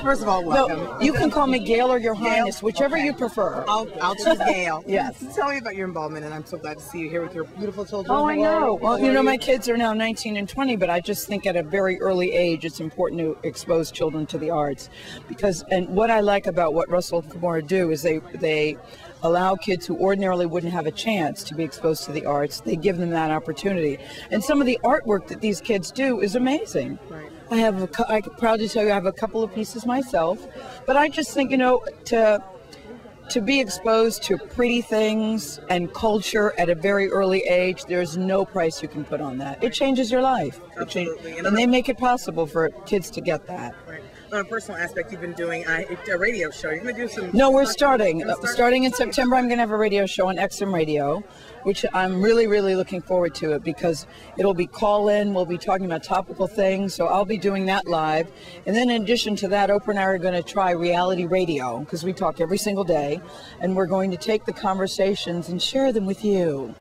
First of all, welcome. No, you can call me Gail or Your Highness, whichever you prefer. I'll choose Gail. Yes. Tell me about your involvement, and I'm so glad to see you here with your beautiful children. Oh, I know. Well, you know, my kids are now 19 and 20, but I just think at a very early age it's important to expose children to the arts. And what I like about what Russell and Kimora do is they allow kids who ordinarily wouldn't have a chance to be exposed to the arts. They give them that opportunity. And some of the artwork that these kids do is amazing. Right. I can proudly tell you I have a couple of pieces myself, but I just think, you know, to be exposed to pretty things and culture at a very early age, there's no price you can put on that. It changes your life. Absolutely. And they make it possible for kids to get that. Right. On a personal aspect, you've been doing a radio show. You're going to do some... No, we're starting. Starting in September, I'm going to have a radio show on XM Radio, which I'm really, really looking forward to it because it'll be call-in. We'll be talking about topical things, so I'll be doing that live. And then in addition to that, Oprah and I are going to try reality radio because we talk every single day, and we're going to take the conversations and share them with you.